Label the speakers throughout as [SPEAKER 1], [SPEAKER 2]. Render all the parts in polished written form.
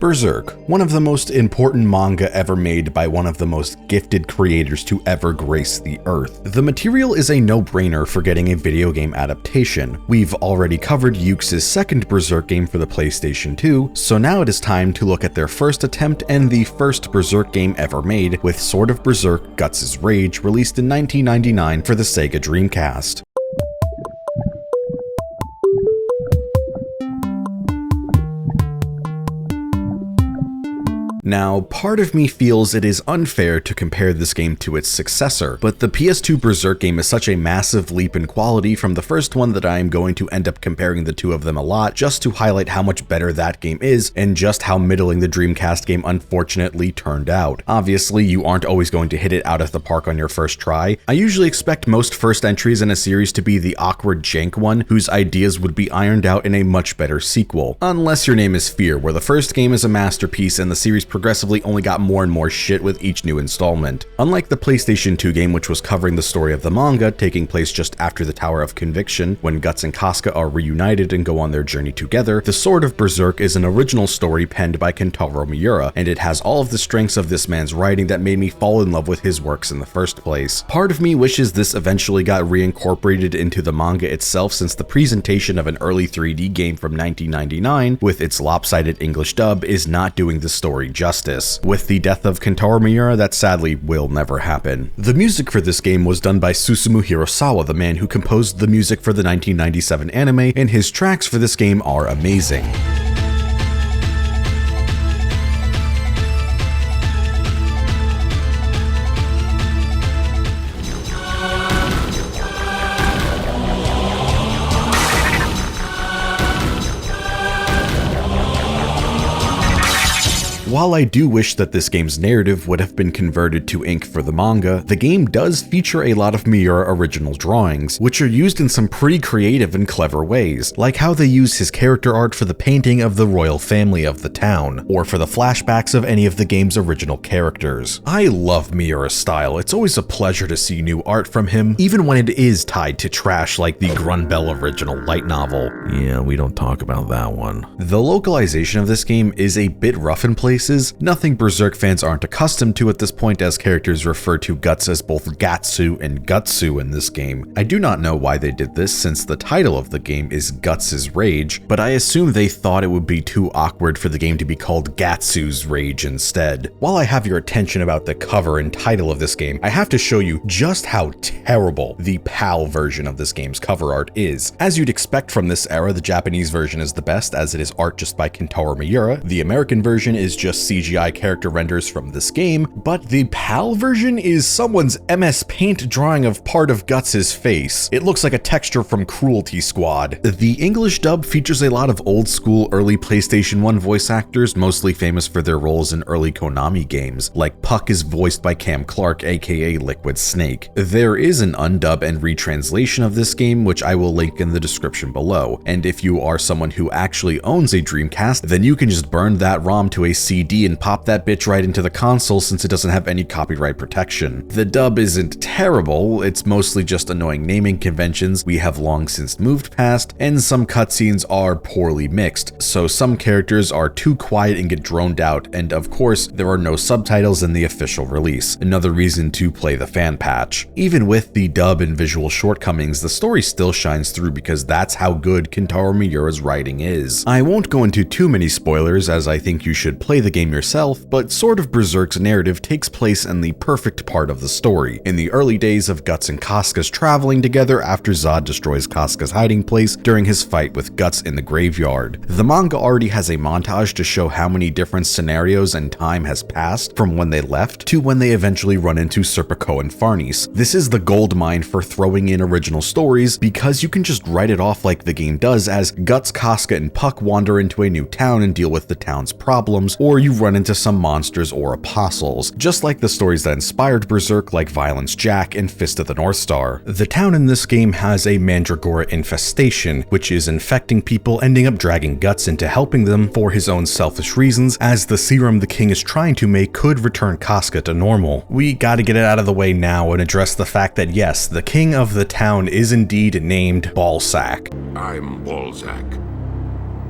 [SPEAKER 1] Berserk, one of the most important manga ever made by one of the most gifted creators to ever grace the earth. The material is a no-brainer for getting a video game adaptation. We've already covered Yuke's second Berserk game for the PlayStation 2, so now it is time to look at their first attempt and the first Berserk game ever made, with Sword of Berserk: Guts' Rage, released in 1999 for the Sega Dreamcast. Now, part of me feels it is unfair to compare this game to its successor, but the PS2 Berserk game is such a massive leap in quality from the first one that I am going to end up comparing the two of them a lot, just to highlight how much better that game is, and just how middling the Dreamcast game unfortunately turned out. Obviously, you aren't always going to hit it out of the park on your first try. I usually expect most first entries in a series to be the awkward jank one, whose ideas would be ironed out in a much better sequel. Unless your name is Fear, where the first game is a masterpiece and the series progressively only got more and more shit with each new installment. Unlike the PlayStation 2 game, which was covering the story of the manga, taking place just after the Tower of Conviction, when Guts and Casca are reunited and go on their journey together, the Sword of Berserk is an original story penned by Kentaro Miura, and it has all of the strengths of this man's writing that made me fall in love with his works in the first place. Part of me wishes this eventually got reincorporated into the manga itself, since the presentation of an early 3D game from 1999, with its lopsided English dub, is not doing the story justice. With the death of Kentaro Miura, that sadly will never happen. The music for this game was done by Susumu Hirasawa, the man who composed the music for the 1997 anime, and his tracks for this game are amazing. While I do wish that this game's narrative would have been converted to ink for the manga, the game does feature a lot of Miura original drawings, which are used in some pretty creative and clever ways, like how they use his character art for the painting of the royal family of the town, or for the flashbacks of any of the game's original characters. I love Miura's style. It's always a pleasure to see new art from him, even when it is tied to trash like the Grunbell original light novel. Yeah, we don't talk about that one. The localization of this game is a bit rough in places, nothing Berserk fans aren't accustomed to at this point, as characters refer to Guts as both Gatsu and Gutsu in this game. I do not know why they did this, since the title of the game is Guts' Rage, but I assume they thought it would be too awkward for the game to be called Gatsu's Rage instead. While I have your attention about the cover and title of this game, I have to show you just how terrible the PAL version of this game's cover art is. As you'd expect from this era, the Japanese version is the best, as it is art just by Kentaro Miura. The American version is just CGI character renders from this game, but the PAL version is someone's MS Paint drawing of part of Guts' face. It looks like a texture from Cruelty Squad. The English dub features a lot of old school early PlayStation 1 voice actors, mostly famous for their roles in early Konami games, like Puck is voiced by Cam Clark, aka Liquid Snake. There is an undub and retranslation of this game, which I will link in the description below, and if you are someone who actually owns a Dreamcast, then you can just burn that ROM to a CD and pop that bitch right into the console, since it doesn't have any copyright protection. The dub isn't terrible, it's mostly just annoying naming conventions we have long since moved past, and some cutscenes are poorly mixed, so some characters are too quiet and get droned out, and of course, there are no subtitles in the official release, another reason to play the fan patch. Even with the dub and visual shortcomings, the story still shines through because that's how good Kentaro Miura's writing is. I won't go into too many spoilers, as I think you should play the game yourself, but Sword of Berserk's narrative takes place in the perfect part of the story, in the early days of Guts and Casca's traveling together after Zod destroys Casca's hiding place during his fight with Guts in the graveyard. The manga already has a montage to show how many different scenarios and time has passed from when they left to when they eventually run into Serpico and Farnese. This is the gold mine for throwing in original stories, because you can just write it off like the game does, as Guts, Casca, and Puck wander into a new town and deal with the town's problems, or you run into some monsters or apostles, just like the stories that inspired Berserk, like Violence Jack and Fist of the North Star. The town in this game has a Mandragora infestation, which is infecting people, ending up dragging Guts into helping them for his own selfish reasons, as the serum the king is trying to make could return Casca to normal. We gotta get it out of the way now and address the fact that yes, the king of the town is indeed named Ballsack.
[SPEAKER 2] I'm Ballsack,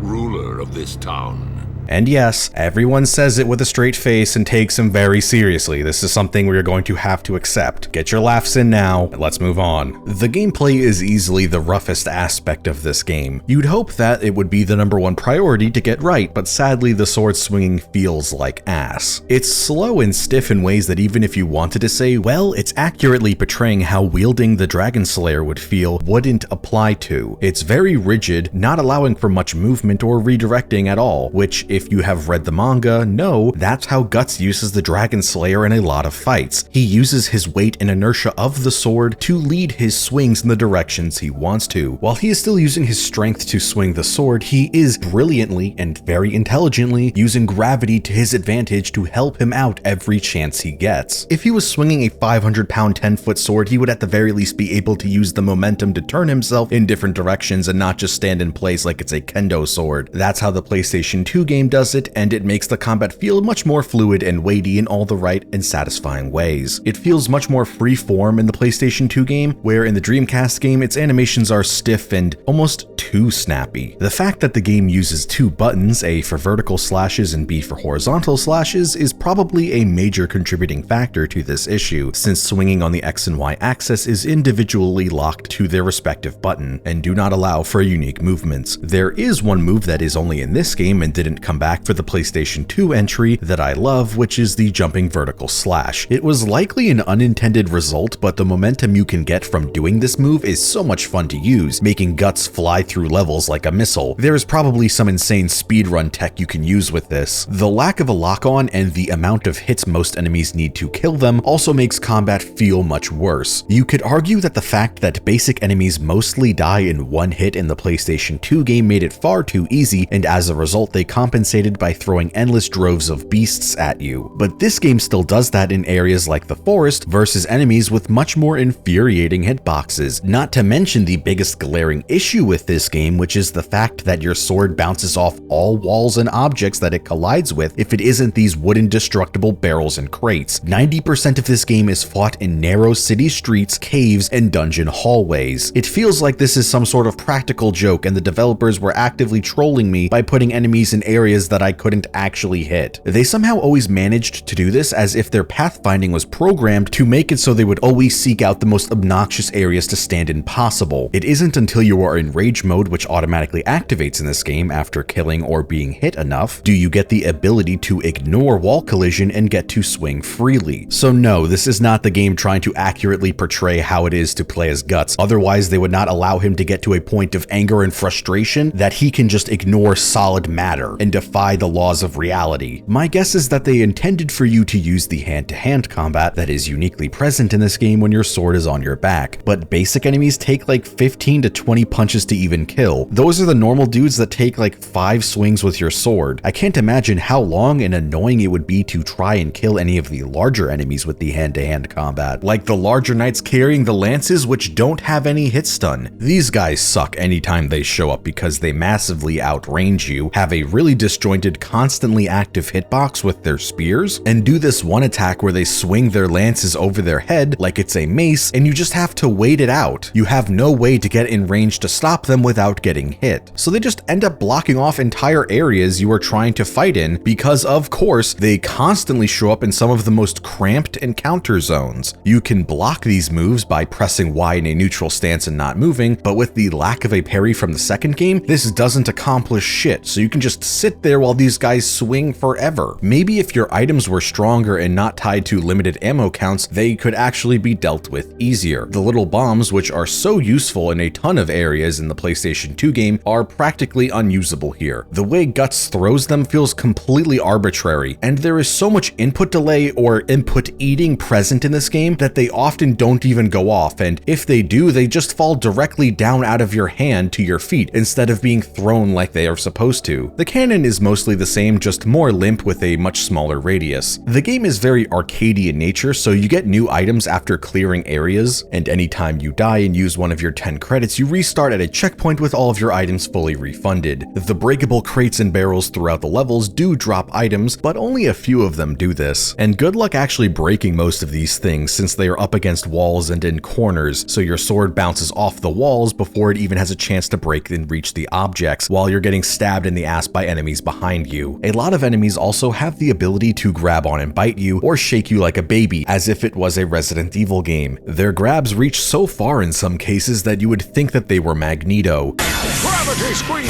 [SPEAKER 2] ruler of this town.
[SPEAKER 1] And yes, everyone says it with a straight face and takes him very seriously. This is something we are going to have to accept. Get your laughs in now, and let's move on. The gameplay is easily the roughest aspect of this game. You'd hope that it would be the #1 priority to get right, but sadly the sword swinging feels like ass. It's slow and stiff in ways that even if you wanted to say, well, it's accurately portraying how wielding the Dragon Slayer would feel, wouldn't apply to. It's very rigid, not allowing for much movement or redirecting at all, which if you have read the manga, know that's how Guts uses the Dragon Slayer in a lot of fights. He uses his weight and inertia of the sword to lead his swings in the directions he wants to. While he is still using his strength to swing the sword, he is brilliantly and very intelligently using gravity to his advantage to help him out every chance he gets. If he was swinging a 500-pound 10-foot sword, he would at the very least be able to use the momentum to turn himself in different directions and not just stand in place like it's a kendo sword. That's how the PlayStation 2 game does it, and it makes the combat feel much more fluid and weighty in all the right and satisfying ways. It feels much more free-form in the PlayStation 2 game, where in the Dreamcast game, its animations are stiff and almost too snappy. The fact that the game uses 2 buttons, A for vertical slashes and B for horizontal slashes, is probably a major contributing factor to this issue, since swinging on the X and Y axis is individually locked to their respective button, and do not allow for unique movements. There is one move that is only in this game and didn't come back for the PlayStation 2 entry that I love, which is the jumping vertical slash. It was likely an unintended result, but the momentum you can get from doing this move is so much fun to use, making Guts fly through levels like a missile. There's probably some insane speedrun tech you can use with this. The lack of a lock-on and the amount of hits most enemies need to kill them also makes combat feel much worse. You could argue that the fact that basic enemies mostly die in one hit in the PlayStation 2 game made it far too easy, and as a result they compensated by throwing endless droves of beasts at you. But this game still does that in areas like the forest versus enemies with much more infuriating hitboxes. Not to mention the biggest glaring issue with this game, which is the fact that your sword bounces off all walls and objects that it collides with if it isn't these wooden destructible barrels and crates. 90% of this game is fought in narrow city streets, caves, and dungeon hallways. It feels like this is some sort of practical joke and the developers were actively trolling me by putting enemies in areas that I couldn't actually hit. They somehow always managed to do this as if their pathfinding was programmed to make it so they would always seek out the most obnoxious areas to stand in possible. It isn't until you are in rage mode, which automatically activates in this game after killing or being hit enough, do you get the ability to ignore wall collision and get to swing freely. So no, this is not the game trying to accurately portray how it is to play as Guts, otherwise they would not allow him to get to a point of anger and frustration that he can just ignore solid matter and defy the laws of reality. My guess is that they intended for you to use the hand-to-hand combat that is uniquely present in this game when your sword is on your back, but basic enemies take like 15 to 20 punches to even kill. Those are the normal dudes that take like 5 swings with your sword. I can't imagine how long and annoying it would be to try and kill any of the larger enemies with the hand-to-hand combat, like the larger knights carrying the lances which don't have any hit stun. These guys suck anytime they show up because they massively outrange you, have a really disjointed, constantly active hitbox with their spears, and do this one attack where they swing their lances over their head like it's a mace, and you just have to wait it out. You have no way to get in range to stop them without getting hit. So they just end up blocking off entire areas you are trying to fight in because, of course, they constantly show up in some of the most cramped encounter zones. You can block these moves by pressing Y in a neutral stance and not moving, but with the lack of a parry from the second game, this doesn't accomplish shit, so you can just sit there while these guys swing forever. Maybe if your items were stronger and not tied to limited ammo counts, they could actually be dealt with easier. The little bombs, which are so useful in a ton of areas in the PlayStation 2 game, are practically unusable here. The way Guts throws them feels completely arbitrary, and there is so much input delay or input eating present in this game that they often don't even go off, and if they do, they just fall directly down out of your hand to your feet instead of being thrown like they are supposed to. The cannon is mostly the same, just more limp with a much smaller radius. The game is very arcadey in nature, so you get new items after clearing areas, and anytime you die and use one of your 10 credits, you restart at a checkpoint with all of your items fully refunded. The breakable crates and barrels throughout the levels do drop items, but only a few of them do this. And good luck actually breaking most of these things since they are up against walls and in corners, so your sword bounces off the walls before it even has a chance to break and reach the objects while you're getting stabbed in the ass by enemies enemies behind you. A lot of enemies also have the ability to grab on and bite you, or shake you like a baby, as if it was a Resident Evil game. Their grabs reach so far in some cases that you would think that they were Magneto.
[SPEAKER 2] Gravity screen!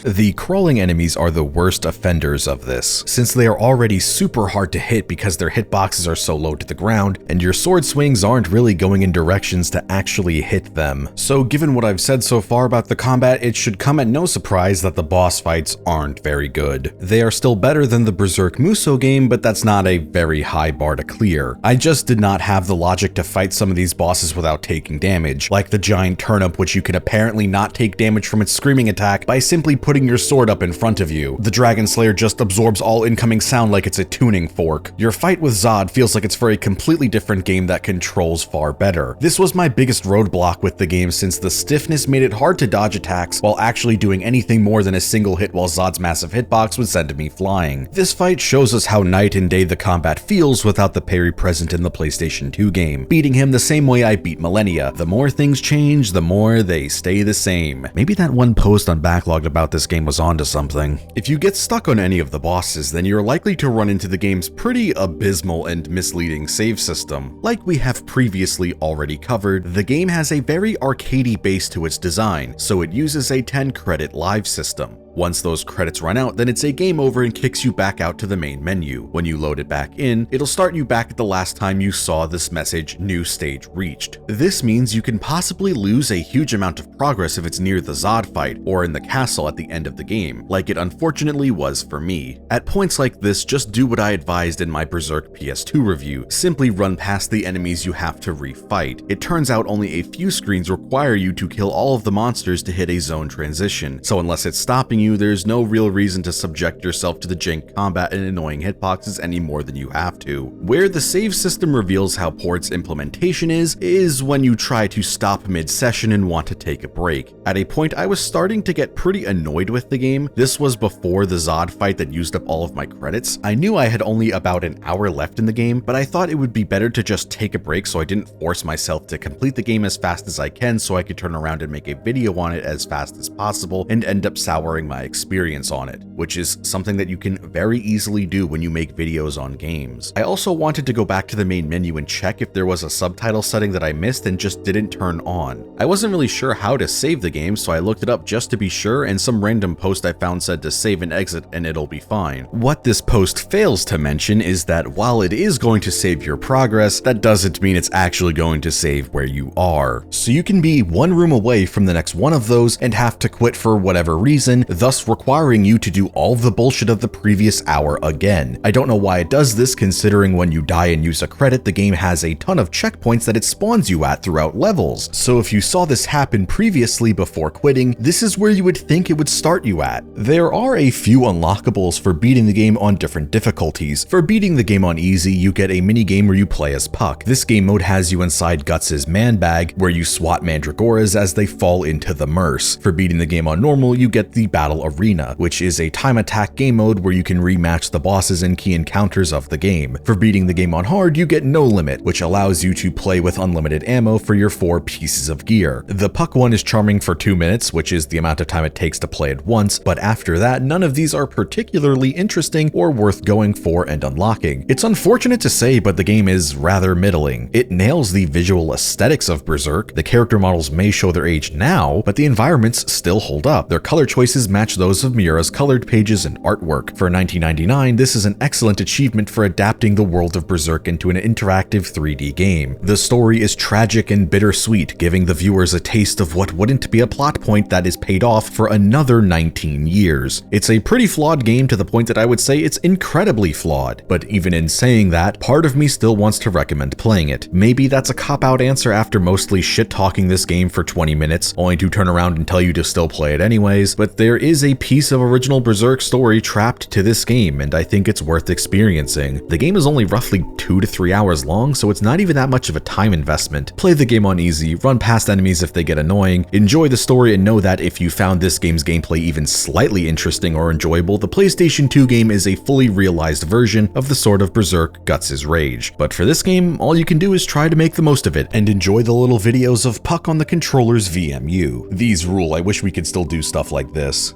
[SPEAKER 1] The crawling enemies are the worst offenders of this, since they are already super hard to hit because their hitboxes are so low to the ground, and your sword swings aren't really going in directions to actually hit them. So given what I've said so far about the combat, it should come at no surprise that the boss fights aren't very good. They are still better than the Berserk Musou game, but that's not a very high bar to clear. I just did not have the logic to fight some of these bosses without taking damage, like the giant turnip, which you can apparently not take damage from its screaming attack by simply putting your sword up in front of you. The Dragon Slayer just absorbs all incoming sound like it's a tuning fork. Your fight with Zod feels like it's for a completely different game that controls far better. This was my biggest roadblock with the game, since the stiffness made it hard to dodge attacks while actually doing anything more than a single hit, while Zod's massive hitbox would send me flying. This fight shows us how night and day the combat feels without the parry present in the PlayStation 2 game, beating him the same way I beat Millennia. The more things change, the more they stay the same. Maybe that one post on Backlogged about this game was onto something. If you get stuck on any of the bosses, then you're likely to run into the game's pretty abysmal and misleading save system. Like we have previously already covered, the game has a very arcadey base to its design, so it uses a 10-credit live system. Once those credits run out, then it's a game over and kicks you back out to the main menu. When you load it back in, it'll start you back at the last time you saw this message, "New stage reached." This means you can possibly lose a huge amount of progress if it's near the Zod fight, or in the castle at the end of the game, like it unfortunately was for me. At points like this, just do what I advised in my Berserk PS2 review. Simply run past the enemies you have to refight. It turns out only a few screens require you to kill all of the monsters to hit a zone transition, so unless it's stopping you, there's no real reason to subject yourself to the jank combat and annoying hitboxes any more than you have to. Where the save system reveals how poor its implementation is when you try to stop mid-session and want to take a break. At a point, I was starting to get pretty annoyed with the game. This was before the Zod fight that used up all of my credits. I knew I had only about an hour left in the game, but I thought it would be better to just take a break so I didn't force myself to complete the game as fast as I can, so I could turn around and make a video on it as fast as possible and end up souring my experience on it, which is something that you can very easily do when you make videos on games. I also wanted to go back to the main menu and check if there was a subtitle setting that I missed and just didn't turn on. I wasn't really sure how to save the game, so I looked it up just to be sure, and some random post I found said to save and exit and it'll be fine. What this post fails to mention is that while it is going to save your progress, that doesn't mean it's actually going to save where you are. So you can be one room away from the next one of those and have to quit for whatever reason, thus requiring you to do all the bullshit of the previous hour again. I don't know why it does this, considering when you die and use a credit, the game has a ton of checkpoints that it spawns you at throughout levels. So if you saw this happen previously before quitting, this is where you would think it would start you at. There are a few unlockables for beating the game on different difficulties. For beating the game on easy, you get a mini game where you play as Puck. This game mode has you inside Guts' man bag, where you swat mandragoras as they fall into the Merce. For beating the game on normal, you get the Battle Arena, which is a time attack game mode where you can rematch the bosses and key encounters of the game. For beating the game on hard, you get No Limit, which allows you to play with unlimited ammo for your 4 pieces of gear. The Puck one is charming for 2 minutes, which is the amount of time it takes to play it once, but after that, none of these are particularly interesting or worth going for and unlocking. It's unfortunate to say, but the game is rather middling. It nails the visual aesthetics of Berserk. The character models may show their age now, but the environments still hold up. Their color choices match those of Miura's colored pages and artwork. For 1999, this is an excellent achievement for adapting the world of Berserk into an interactive 3D game. The story is tragic and bittersweet, giving the viewers a taste of what wouldn't be a plot point that is paid off for another 19 years. It's a pretty flawed game, to the point that I would say it's incredibly flawed, but even in saying that, part of me still wants to recommend playing it. Maybe that's a cop-out answer after mostly shit-talking this game for 20 minutes, only to turn around and tell you to still play it anyways, but there is a piece of original Berserk story trapped to this game, and I think it's worth experiencing. The game is only roughly 2 to 3 hours long, so it's not even that much of a time investment. Play the game on easy, run past enemies if they get annoying, enjoy the story, and know that if you found this game's gameplay even slightly interesting or enjoyable, the PlayStation 2 game is a fully realized version of the Sword of Berserk Guts' Rage. But for this game, all you can do is try to make the most of it, and enjoy the little videos of Puck on the controller's VMU. These rule. I wish we could still do stuff like this.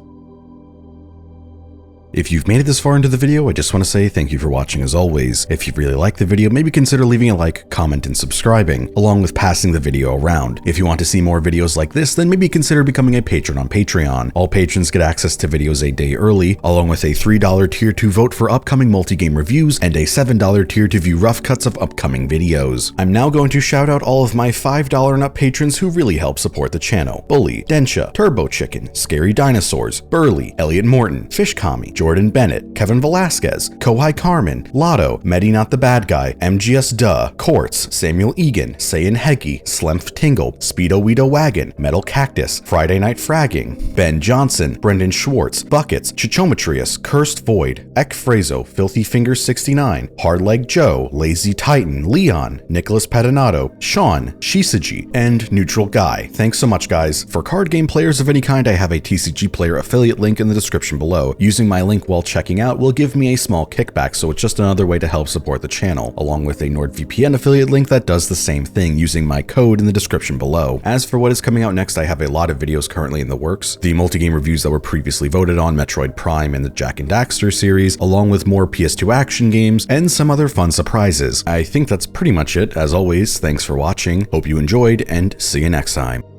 [SPEAKER 1] If you've made it this far into the video, I just want to say thank you for watching as always. If you really liked the video, maybe consider leaving a like, comment, and subscribing, along with passing the video around. If you want to see more videos like this, then maybe consider becoming a patron on Patreon. All patrons get access to videos a day early, along with a $3 tier to vote for upcoming multi-game reviews and a $7 tier to view rough cuts of upcoming videos. I'm now going to shout out all of my $5 and up patrons who really help support the channel. Bully, Densha, Turbo Chicken, Scary Dinosaurs, Burley, Elliot Morton, Fish Kami, Jordan Bennett, Kevin Velasquez, Kohai Carmen, Lotto, Medi Not the Bad Guy, MGS Duh, Quartz, Samuel Egan, Sayin Heggy, Slemph Tingle, Speedo Weedo Wagon, Metal Cactus, Friday Night Fragging, Ben Johnson, Brendan Schwartz, Buckets, Chichometrius, Cursed Void, Ek Frazo, Filthy Fingers 69, Hardleg Joe, Lazy Titan, Leon, Nicholas Patinato, Sean, Shisaji, and Neutral Guy. Thanks so much, guys. For card game players of any kind, I have a TCG Player affiliate link in the description below. Using my link while checking out will give me a small kickback, so it's just another way to help support the channel, along with a NordVPN affiliate link that does the same thing using my code in the description below. As for what is coming out next, I have a lot of videos currently in the works. The multi-game reviews that were previously voted on, Metroid Prime and the Jak and Daxter series, along with more PS2 action games, and some other fun surprises. I think that's pretty much it. As always, thanks for watching, hope you enjoyed, and see you next time.